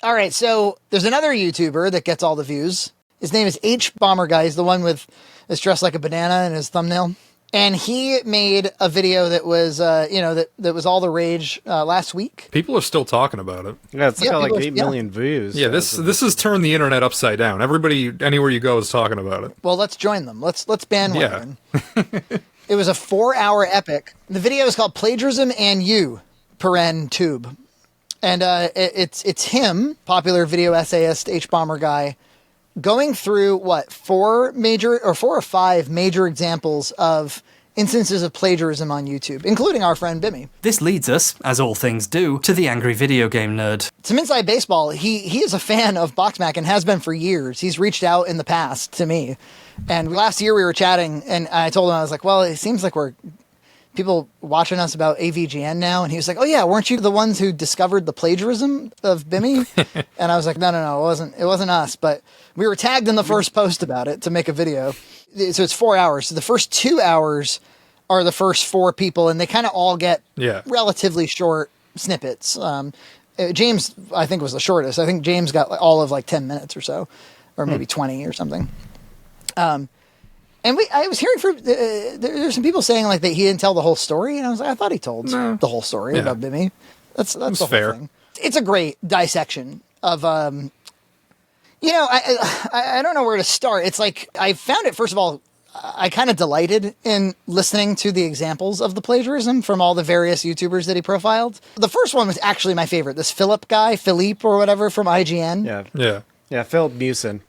All right, so there's another YouTuber that gets all the views. His name is HBomberGuy's, the one with is dressed like a banana in his thumbnail. And he made a video that was, that was all the rage last week. People are still talking about it. Yeah, it's got like 8 million views. Yeah, this has turned the internet upside down. Everybody, anywhere you go, is talking about it. Well, let's join them. Let's bandwagon. Yeah. It was a 4-hour epic. The video is called Plagiarism and You, tube. And it's him, popular video essayist, HBomberGuy, going through, 4 or 5 major examples of instances of plagiarism on YouTube, including our friend Bimmy. This leads us, as all things do, to the angry video game nerd. Some inside baseball, he is a fan of BoxMac and has been for years. He's reached out in the past to me. And last year we were chatting, and I told him, I was like, well, it seems like we're people watching us about AVGN now. And he was like, oh yeah, weren't you the ones who discovered the plagiarism of Bimmy? And I was like, no, it wasn't us, but we were tagged in the first post about it to make a video. So it's 4 hours. So the first 2 hours are the first 4 people, and they kind of all get relatively short snippets. James, I think, was the shortest. I think James got all of 10 minutes or so, or maybe 20 or something. And I was hearing from there's some people saying that he didn't tell the whole story, and I was like, I thought he told the whole story about Bimmy. That's the whole fair thing. It's a great dissection of I don't know where to start. It's like I found it, first of all, I kind of delighted in listening to the examples of the plagiarism from all the various YouTubers that he profiled. The first one was actually my favorite. This Philippe or whatever from IGN. Yeah, Philip Mewson.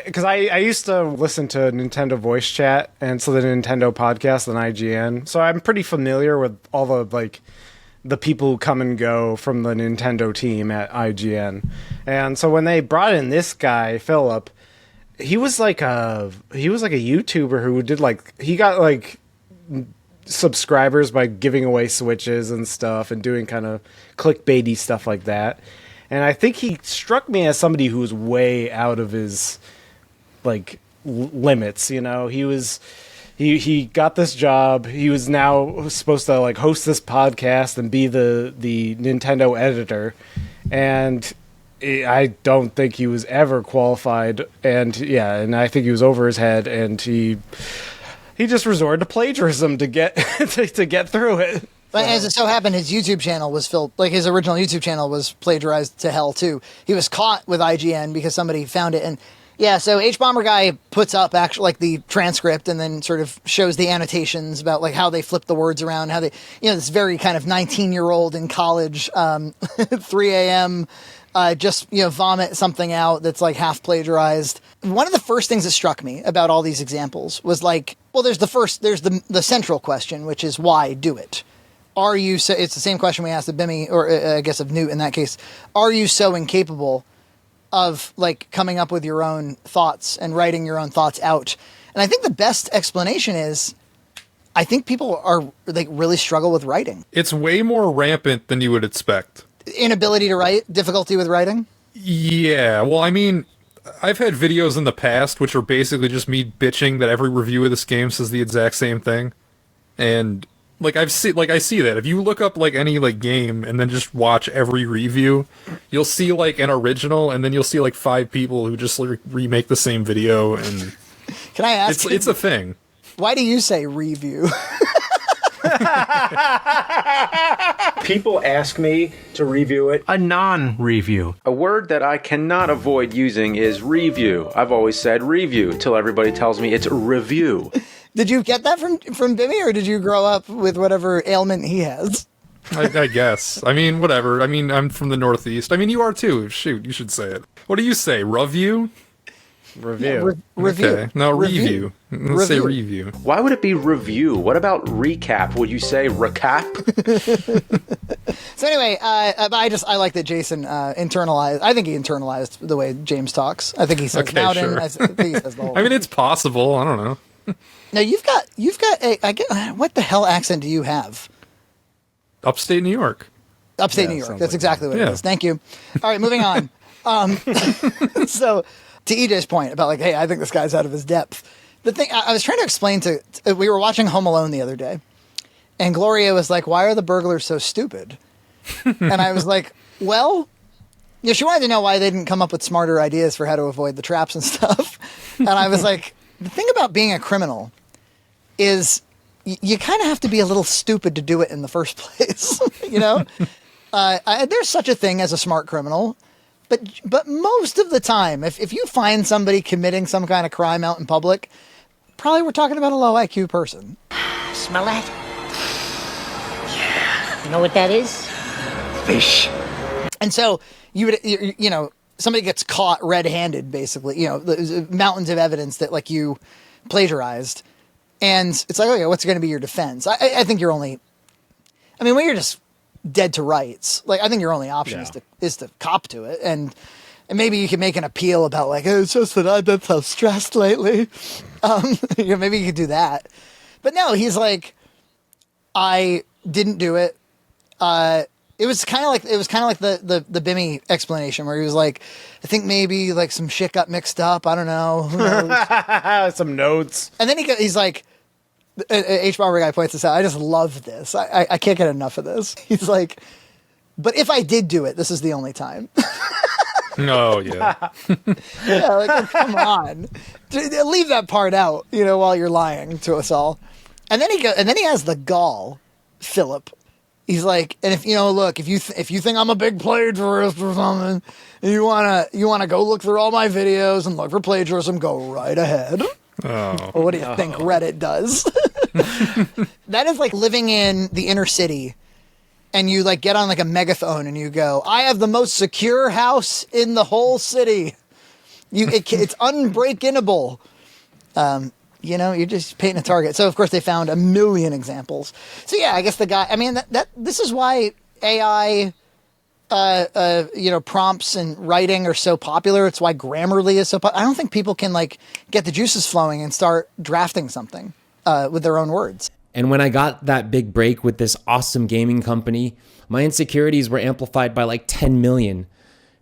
Because I used to listen to Nintendo Voice Chat and so the Nintendo podcast on IGN. So I'm pretty familiar with all the people who come and go from the Nintendo team at IGN. And so when they brought in this guy, Philip, he was like a YouTuber who did he got subscribers by giving away Switches and stuff and doing kind of clickbaity stuff like that. And I think he struck me as somebody who was way out of his limits. He got this job. He was now supposed to host this podcast and be the Nintendo editor, and I don't think he was ever qualified. And I think he was over his head, and he just resorted to plagiarism to get to get through it. But as it so happened, his YouTube channel was his original YouTube channel was plagiarized to hell too. He was caught with IGN because somebody found it. And so HBomberGuy puts up actually the transcript and then sort of shows the annotations about how they flip the words around, how they, this very kind of 19-year-old in college, 3 a.m., just, vomit something out that's half plagiarized. One of the first things that struck me about all these examples was there's the central question, which is why do it? Are you so? It's the same question we asked of Bimmy, or I guess of Newt in that case. Are you so incapable of coming up with your own thoughts and writing your own thoughts out? And I think the best explanation is, I think people are really struggle with writing. It's way more rampant than you would expect. Inability to write, difficulty with writing. Yeah, well, I mean, I've had videos in the past which are basically just me bitching that every review of this game says the exact same thing, and I see that if you look up any game and then just watch every review, you'll see an original, and then you'll see 5 people who just remake the same video. And can I ask? It's a thing. Why do you say review? People ask me to review it. A non-review. A word that I cannot avoid using is review. I've always said review till everybody tells me it's review. Did you get that from Bimmy, or did you grow up with whatever ailment he has? I guess. I mean, whatever. I mean, I'm from the Northeast. I mean, you are too. Shoot, you should say it. What do you say? Review? Review. Review. Okay. No, review. Let's say review. Why would it be review? What about recap? Would you say recap? So anyway, I like that Jason internalized. I think he internalized the way James talks. I think he says Loudon. Sure. I think he says the whole I mean, it's possible. I don't know. Now you've got what the hell accent do you have? Upstate New York. Upstate New York. That's exactly what it is. Thank you. All right, moving on. So to EJ's point about hey, I think this guy's out of his depth. The thing I was trying to explain we were watching Home Alone the other day, and Gloria was like, "Why are the burglars so stupid?" And I was like, "Well, Yeah, she wanted to know why they didn't come up with smarter ideas for how to avoid the traps and stuff. And I was like, the thing about being a criminal is you kind of have to be a little stupid to do it in the first place, you know? There's such a thing as a smart criminal, but most of the time, if you find somebody committing some kind of crime out in public, probably we're talking about a low IQ person. Smell that? Yeah. You know what that is? Fish. And so you know, somebody gets caught red-handed, basically, you know, there's mountains of evidence that like you plagiarized. And it's like, okay, what's going to be your defense? I think when you're just dead to rights, like I think your only option is to cop to it. And maybe you can make an appeal about like, oh, it's just that I've been so stressed lately. You know, maybe you could do that. But no, he's like, I didn't do it. It was kind of like the Bimmy explanation where he was like, I think maybe like some shit got mixed up. I don't know. Who knows? Some notes. And then he's like, HBomberGuy points this out. I just love this. I can't get enough of this. He's like, but if I did do it, this is the only time. Oh, yeah. Yeah, like, oh, come on. Leave that part out, you know, while you're lying to us all. And then he has the gall, Philip. He's like, and if, you know, look, if you think I'm a big plagiarist or something, and you wanna go look through all my videos and look for plagiarism, go right ahead. Oh. What do you think Reddit does? That is like living in the inner city, and you like get on like a megaphone and you go, I have the most secure house in the whole city. It's unbreakable. You know, you're just painting a target. So of course they found a million examples. So yeah, I guess the guy, I mean, this is why AI, you know, prompts and writing are so popular. It's why Grammarly is so popular. I don't think people can like get the juices flowing and start drafting something with their own words. And when I got that big break with this awesome gaming company, my insecurities were amplified by like 10 million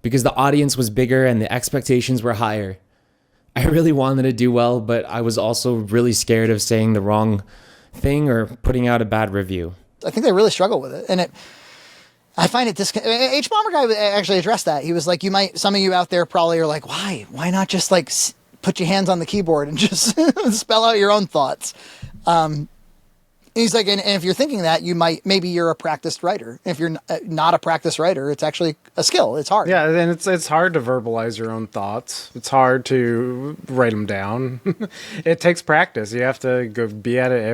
because the audience was bigger and the expectations were higher. I really wanted to do well, but I was also really scared of saying the wrong thing or putting out a bad review. I think they really struggle with it. And I find it HBomberGuy actually addressed that. He was like, some of you out there probably are like, why not just like put your hands on the keyboard and just spell out your own thoughts? He's like, and if you're thinking that, maybe you're a practiced writer. If you're not a practiced writer, it's actually a skill. It's hard. Yeah, and it's hard to verbalize your own thoughts. It's hard to write them down. It takes practice. You have to go be at it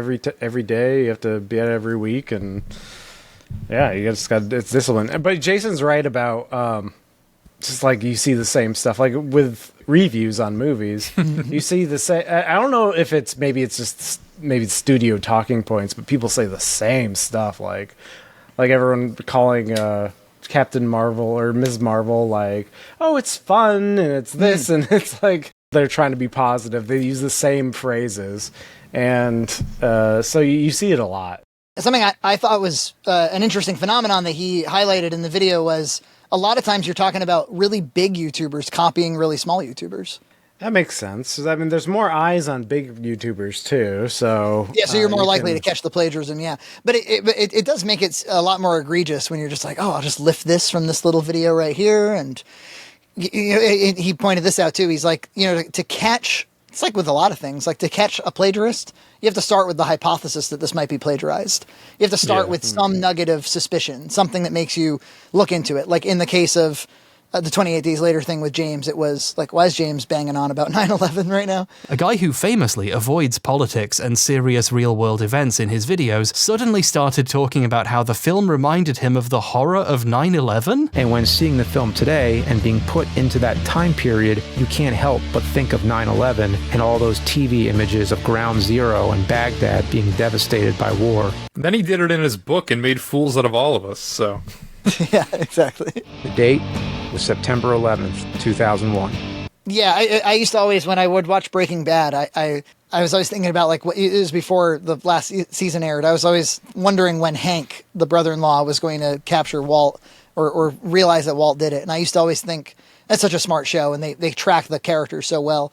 every day. You have to be at it every week, and yeah, it's discipline. But Jason's right about just like you see the same stuff, like with reviews on movies. You see the same. I don't know if it's studio talking points, but people say the same stuff, like everyone calling Captain Marvel or Ms. Marvel like, oh, it's fun and it's this, and it's like they're trying to be positive. They use the same phrases, and so you see it a lot. Something I thought was an interesting phenomenon that he highlighted in the video was a lot of times you're talking about really big YouTubers copying really small YouTubers. That makes sense. I mean, there's more eyes on big YouTubers too, so yeah. So you're more likely to catch the plagiarism, yeah. But it does make it a lot more egregious when you're just like, oh, I'll just lift this from this little video right here, and he pointed this out too. He's like, you know, to catch. It's like with a lot of things, like to catch a plagiarist, you have to start with the hypothesis that this might be plagiarized. You have to start with some nugget of suspicion, something that makes you look into it. Like in the case of the 28 Days Later thing with James, it was like, why is James banging on about 9/11 right now? A guy who famously avoids politics and serious real-world events in his videos suddenly started talking about how the film reminded him of the horror of 9/11? And when seeing the film today and being put into that time period, you can't help but think of 9/11 and all those TV images of Ground Zero and Baghdad being devastated by war. Then he did it in his book and made fools out of all of us, so... Yeah, exactly. The date was September 11th, 2001. Yeah, I used to always, when I would watch Breaking Bad, I was always thinking about, like, what it was before the last season aired. I was always wondering when Hank, the brother-in-law, was going to capture Walt or realize that Walt did it. And I used to always think, that's such a smart show, and they track the characters so well.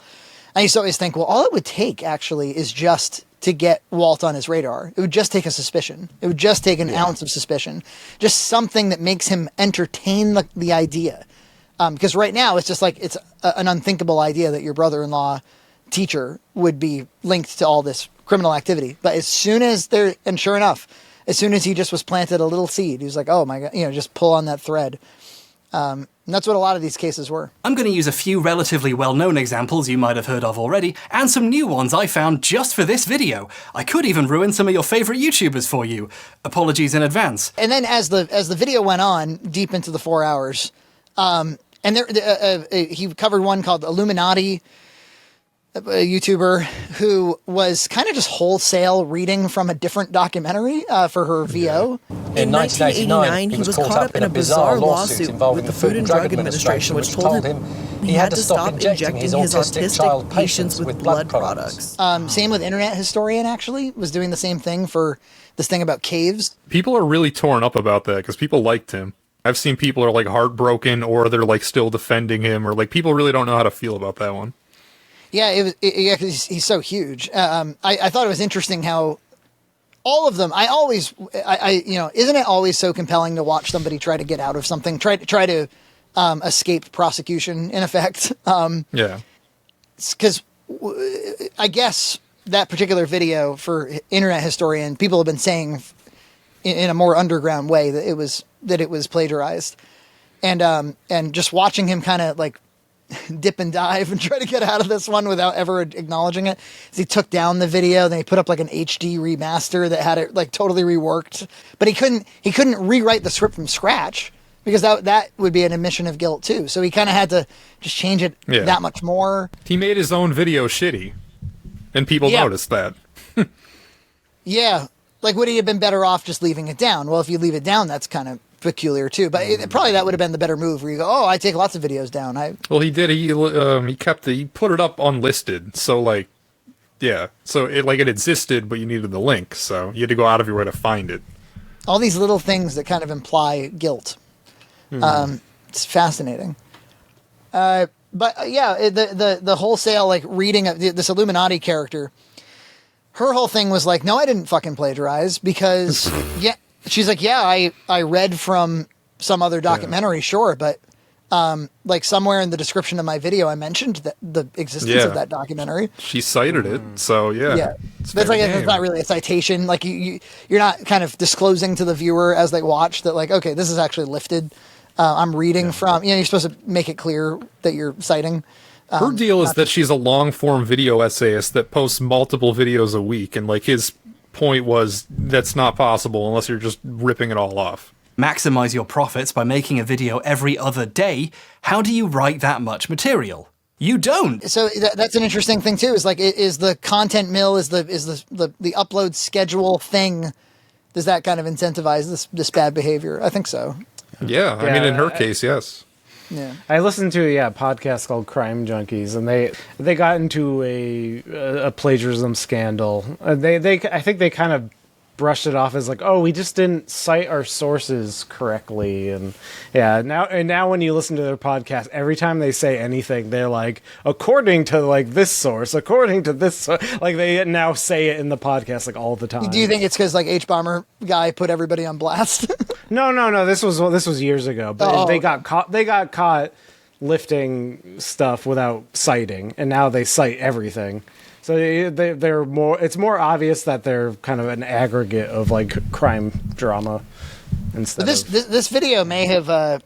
I used to always think, well, all it would take, actually, is just to get Walt on his radar. It would just take a suspicion. It would just take an ounce of suspicion. Just something that makes him entertain the idea Because right now it's just like it's an unthinkable idea that your brother-in-law teacher would be linked to all this criminal activity. But as soon as and sure enough, as soon as he just was planted a little seed, he was like, oh my God, just pull on that thread. And that's what a lot of these cases were. I'm going to use a few relatively well-known examples you might have heard of already, and some new ones I found just for this video. I could even ruin some of your favourite YouTubers for you. Apologies in advance. And then as the video went on, deep into the 4 hours, and he covered one called Illuminati, a YouTuber who was kind of just wholesale reading from a different documentary for her VO. In 1989, he was caught up in a bizarre lawsuit with the Food and Drug Administration, which told him he had to stop injecting his autistic patients with blood products. Same with Internet Historian, actually, was doing the same thing for this thing about caves. People are really torn up about that because people liked him. I've seen people are like heartbroken, or they're like still defending him, or like people really don't know how to feel about that one. Yeah, he's so huge. I thought it was interesting how all of them. Isn't it always so compelling to watch somebody try to get out of something, try to escape prosecution, in effect? Yeah, because I guess that particular video for Internet Historian, people have been saying in a more underground way that it was plagiarized, and just watching him kind of like dip and dive and try to get out of this one without ever acknowledging it. He took down the video, then he put up like an HD remaster that had it like totally reworked, but he couldn't rewrite the script from scratch because that would be an admission of guilt too. So he kind of had to just change it that much more. He made his own video shitty, and people noticed that. Yeah. Like, would he have been better off just leaving it down? Well, if you leave it down, that's kind of peculiar too. But probably that would have been the better move, where you go, "Oh, I take lots of videos down." Well, he did. He put it up unlisted. So like, yeah. So it existed, but you needed the link, so you had to go out of your way to find it. All these little things that kind of imply guilt. It's fascinating. But the wholesale like reading of this Illuminati character. Her whole thing was like, no, I didn't fucking plagiarize because, she's like, I read from some other documentary, sure, but like somewhere in the description of my video, I mentioned the existence of that documentary. She cited it, so it's like it's not really a citation. Like you're not kind of disclosing to the viewer as they watch that like, okay, this is actually lifted. I'm reading from. You're supposed to make it clear that you're citing. Her deal is that she's a long-form video essayist that posts multiple videos a week, and like his point was that's not possible unless you're just ripping it all off. Maximize your profits by making a video every other day. How do you write that much material? You don't. So that's an interesting thing too. Is like, is the content mill, is the upload schedule thing? Does that kind of incentivize this bad behavior? I think so. Yeah, I mean, in her case, yes. Yeah, I listened to a podcast called Crime Junkies, and they got into a plagiarism scandal. I think they kind of brushed it off as like, oh, we just didn't cite our sources correctly, and now when you listen to their podcast, every time they say anything, they're like, according to like this source, according to this source. Like they now say it in the podcast like all the time. Do you think it's because like HBomberGuy put everybody on blast? No. This was years ago, but they got caught. They got caught lifting stuff without citing, and now they cite everything. So they're more. It's more obvious that they're kind of an aggregate of like crime drama instead. This video may have. I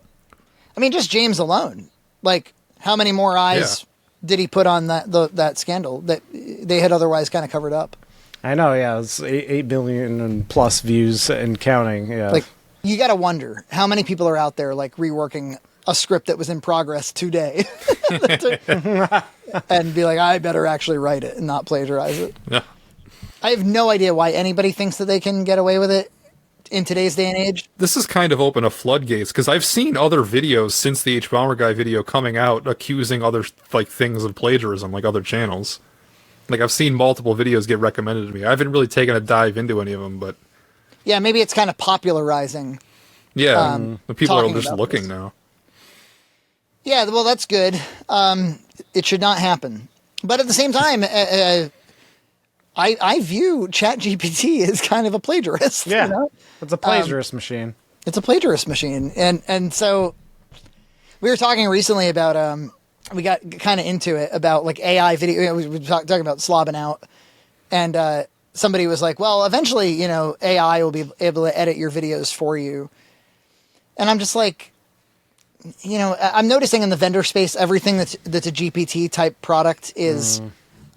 mean, just James alone. Like, how many more eyes did he put on that scandal that they had otherwise kind of covered up? I know. Yeah, it's 8 billion and plus views and counting. Yeah, like you got to wonder how many people are out there like reworking a script that was in progress today. And be like, I better actually write it and not plagiarize it. Yeah. I have no idea why anybody thinks that they can get away with it in today's day and age. This has kind of opened a floodgates, because I've seen other videos since the HBomberGuy video coming out accusing other like things of plagiarism, like other channels. Like I've seen multiple videos get recommended to me. I haven't really taken a dive into any of them, but yeah, maybe it's kind of popularizing. Yeah, the people are just looking now. Yeah, well, that's good. It should not happen. But at the same time, I view ChatGPT as kind of a plagiarist. Yeah, you know? It's a plagiarist machine. It's a plagiarist machine. And so We were talking recently about we got kind of into it about like AI video. We were talking about slobbing out, and somebody was like, "Well, eventually, you know, AI will be able to edit your videos for you." And I'm just like, you know, I'm noticing in the vendor space, everything that's a GPT type product is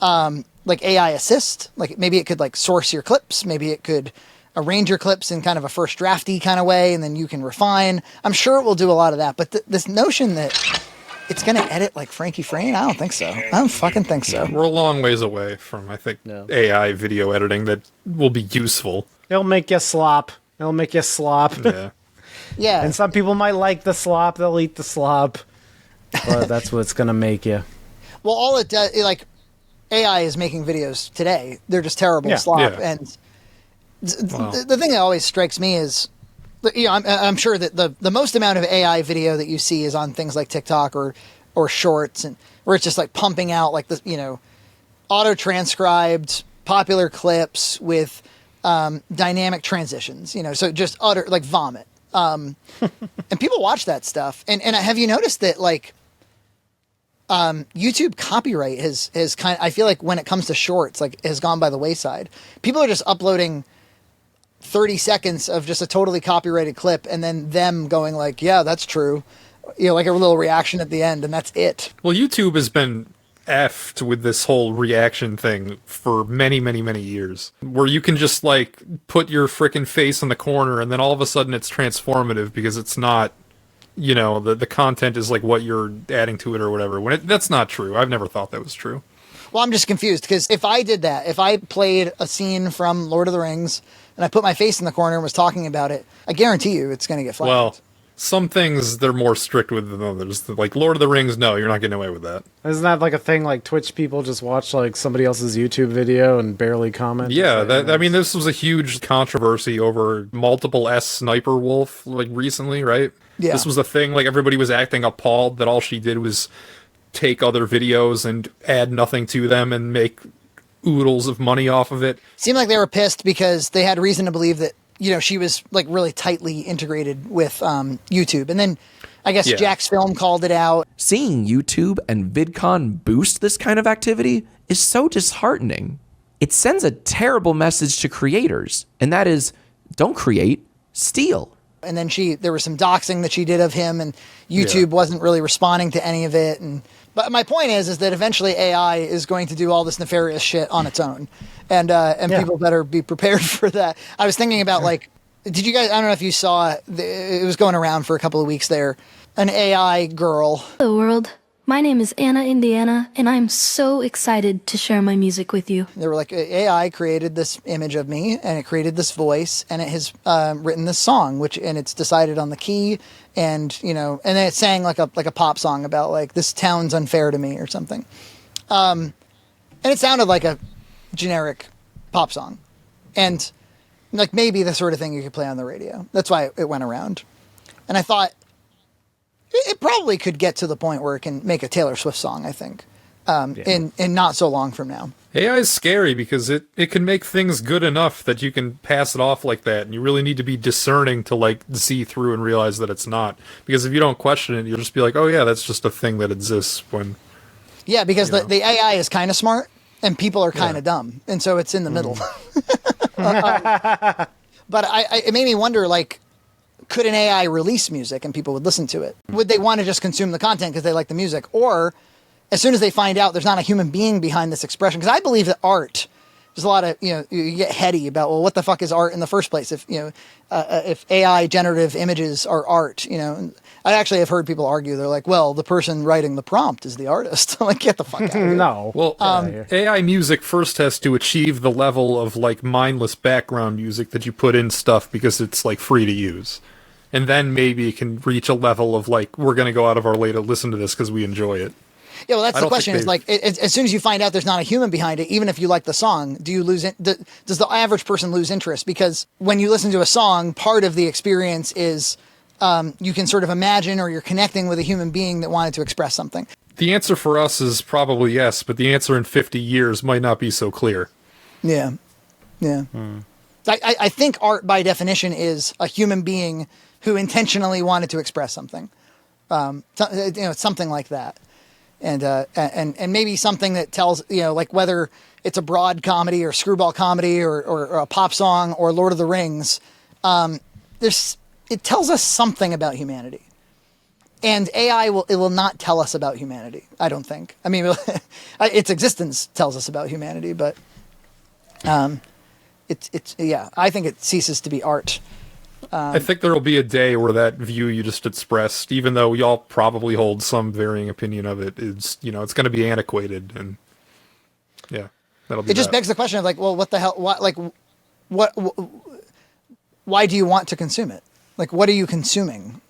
like AI assist. Like maybe it could like source your clips, maybe it could arrange your clips in kind of a first drafty kind of way, and then you can refine. I'm sure it will do a lot of that, but this notion that it's going to edit like Frankie Frayne, I don't think so. I don't fucking think so. We're a long ways away from, I think, AI video editing that will be useful. It'll make you slop. It'll make you slop. Yeah. Yeah. And some people might like the slop. They'll eat the slop. But that's what it's going to make you. Well, all it does, like, AI is making videos today. They're just terrible slop. Yeah. And the thing that always strikes me is, you know, I'm sure that the most amount of AI video that you see is on things like TikTok or Shorts, and where it's just like pumping out like the, you know, auto transcribed popular clips with dynamic transitions. You know, so just utter like vomit. And people watch that stuff. And have you noticed that like YouTube copyright has kind of, I feel like when it comes to Shorts, like has gone by the wayside. People are just uploading 30 seconds of just a totally copyrighted clip and then them going like, yeah, that's true. You know, like a little reaction at the end, and that's it. Well, YouTube has been effed with this whole reaction thing for many, many, many years, where you can just like put your frickin' face in the corner and then all of a sudden it's transformative because it's not, you know, the content is like what you're adding to it or whatever. When that's not true. I've never thought that was true. Well, I'm just confused because if I did that, if I played a scene from Lord of the Rings and I put my face in the corner and was talking about it, I guarantee you it's going to get flagged. Well, some things they're more strict with than others. Like Lord of the Rings, no, you're not getting away with that. Isn't that like a thing? Like Twitch people just watch like somebody else's YouTube video and barely comment. Yeah, I mean, this was a huge controversy over multiple sniper wolf like recently, right? Yeah. This was a thing. Like everybody was acting appalled that all she did was take other videos and add nothing to them and make oodles of money off of it. Seemed like they were pissed because they had reason to believe that, you know, she was like really tightly integrated with YouTube. And then I guess Jack's Film called it out. Seeing YouTube and VidCon boost this kind of activity is so disheartening. It sends a terrible message to creators, and that is, don't create, steal. And then there was some doxing that she did of him, and YouTube wasn't really responding to any of it. But my point is that eventually AI is going to do all this nefarious shit on its own, and people better be prepared for that. I was thinking about like, did you guys? I don't know if you saw it was going around for a couple of weeks there. An AI girl. Hello world. My name is Anna Indiana, and I'm so excited to share my music with you. They were like, AI created this image of me, and it created this voice, and it has written this song, and it's decided on the key, and you know, and then it sang like a pop song about like this town's unfair to me or something, and it sounded like a generic pop song, and like maybe the sort of thing you could play on the radio. That's why it went around, and I thought. It probably could get to the point where it can make a Taylor Swift song, I think, in not so long from now. AI is scary because it can make things good enough that you can pass it off like that, and you really need to be discerning to like see through and realize that it's not. Because if you don't question it, you'll just be like, oh yeah, that's just a thing that exists when... Yeah, because the AI is kind of smart, and people are kind of dumb, and so it's in the middle. But it made me wonder, like, could an AI release music and people would listen to it? Would they want to just consume the content because they like the music? Or as soon as they find out there's not a human being behind this expression, because I believe that art, there's a lot of, you know, you get heady about, well, what the fuck is art in the first place? If, you know, if AI generative images are art, you know, I actually have heard people argue, they're like, well, the person writing the prompt is the artist. I'm like, get the fuck out of here. No. Well, AI music first has to achieve the level of like mindless background music that you put in stuff because it's like free to use. And then maybe it can reach a level of like, we're going to go out of our way to listen to this because we enjoy it. Yeah, well, that's the question. Is like, as soon as you find out there's not a human behind it, even if you like the song, do you lose it? Does the average person lose interest? Because when you listen to a song, part of the experience is you can sort of imagine, or you're connecting with a human being that wanted to express something. The answer for us is probably yes, but the answer in 50 years might not be so clear. Yeah. Yeah. I think art by definition is a human being who intentionally wanted to express something. something like that, and maybe something that tells, like whether it's a broad comedy or screwball comedy or a pop song or Lord of the Rings, it tells us something about humanity. And AI will not tell us about humanity, I don't think. I mean, its existence tells us about humanity, but I think it ceases to be art. I think there will be a day where that view you just expressed, even though we all probably hold some varying opinion of it, is, it's going to be antiquated, and yeah, that'll be. It just begs the question of like, well, what the hell? Why do you want to consume it? Like, what are you consuming?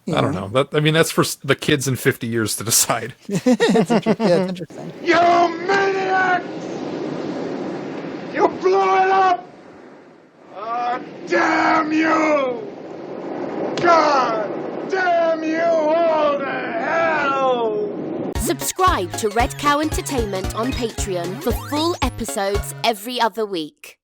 I don't know. That's for the kids in 50 years to decide. It's interesting. You maniacs! You blew it up! Oh, damn you! God damn you all to hell! Subscribe to Red Cow Entertainment on Patreon for full episodes every other week.